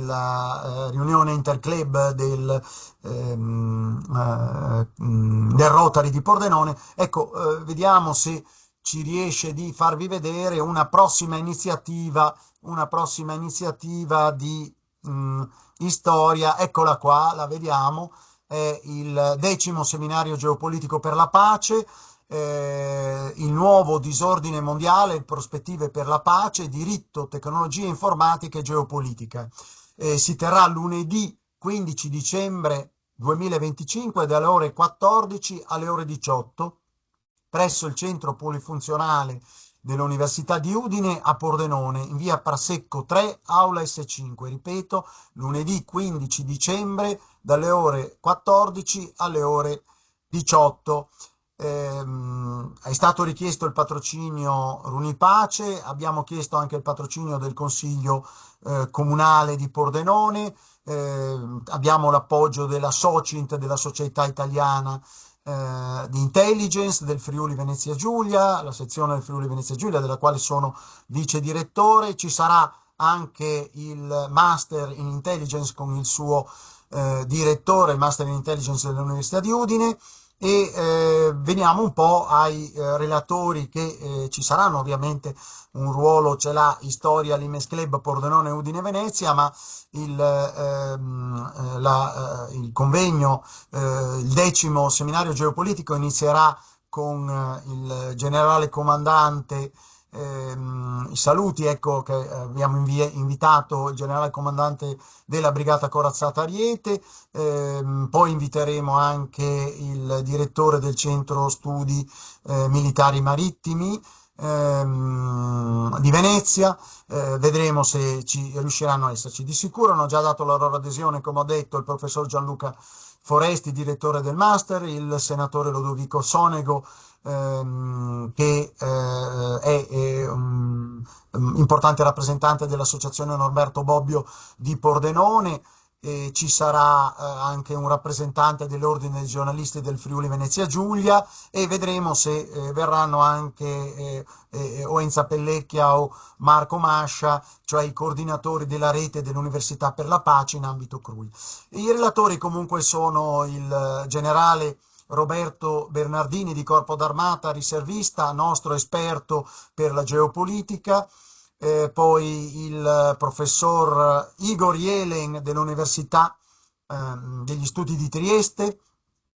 la riunione interclub del Rotary di Pordenone. Ecco, vediamo se ci riesce di farvi vedere una prossima iniziativa di storia. Eccola qua, la vediamo, è il 10° seminario geopolitico per la pace, il nuovo disordine mondiale, prospettive per la pace, diritto, tecnologie informatiche e geopolitica. Si terrà lunedì 15 dicembre 2025 dalle ore 14 alle ore 18 presso il centro polifunzionale dell'Università di Udine a Pordenone, in via Prasecco 3, aula S5. Ripeto, lunedì 15 dicembre dalle ore 14 alle ore 18. È stato richiesto il patrocinio Runipace, abbiamo chiesto anche il patrocinio del Consiglio Comunale di Pordenone, abbiamo l'appoggio della Socint, della Società Italiana di Intelligence del Friuli Venezia Giulia, la sezione del Friuli Venezia Giulia della quale sono vice direttore. Ci sarà anche il Master in Intelligence con il suo direttore, il Master in Intelligence dell'Università di Udine. E veniamo un po' ai relatori che ci saranno. Ovviamente un ruolo ce l'ha Storia Limes Club Pordenone Udine Venezia, ma il convegno, il 10° seminario geopolitico inizierà con il generale comandante. I saluti, ecco, che abbiamo invitato il generale comandante della brigata corazzata Ariete. Poi inviteremo anche il direttore del centro studi militari marittimi di Venezia. Vedremo se ci riusciranno a esserci. Di sicuro hanno già dato la loro adesione, come ho detto, il professor Gianluca Foresti, direttore del Master, il senatore Lodovico Sonego, che è un importante rappresentante dell'Associazione Norberto Bobbio di Pordenone. Ci sarà anche un rappresentante dell'Ordine dei giornalisti del Friuli Venezia Giulia, e vedremo se verranno anche o Enza Pellecchia o Marco Mascia, cioè i coordinatori della rete dell'Università per la Pace in ambito CRUI. I relatori comunque sono il generale Roberto Bernardini di Corpo d'Armata, riservista, nostro esperto per la geopolitica, poi il professor Igor Jelen dell'Università degli Studi di Trieste,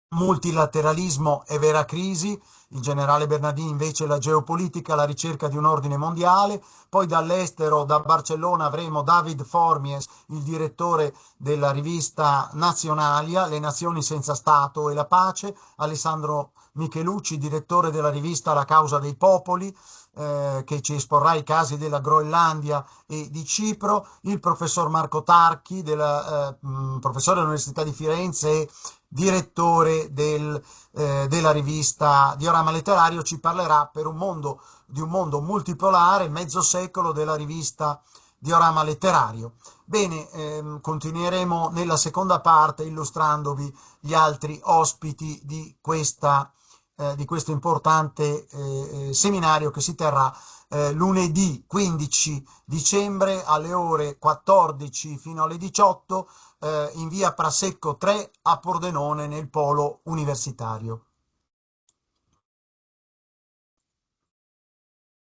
multilateralismo e vera crisi, il generale Bernardini invece la geopolitica, la ricerca di un ordine mondiale. Poi dall'estero, da Barcellona, avremo David Formies, il direttore della rivista Nazionalia, le nazioni senza Stato e la pace, Alessandro Michelucci, direttore della rivista La causa dei popoli, che ci esporrà i casi della Groenlandia e di Cipro, il professor Marco Tarchi, professore dell'Università di Firenze e direttore della rivista Diorama Letterario, ci parlerà di un mondo multipolare, mezzo secolo della rivista Diorama Letterario. Bene, continueremo nella seconda parte illustrandovi gli altri ospiti di questo importante seminario che si terrà lunedì 15 dicembre alle ore 14 fino alle 18 in via Prasecco 3 a Pordenone nel polo universitario.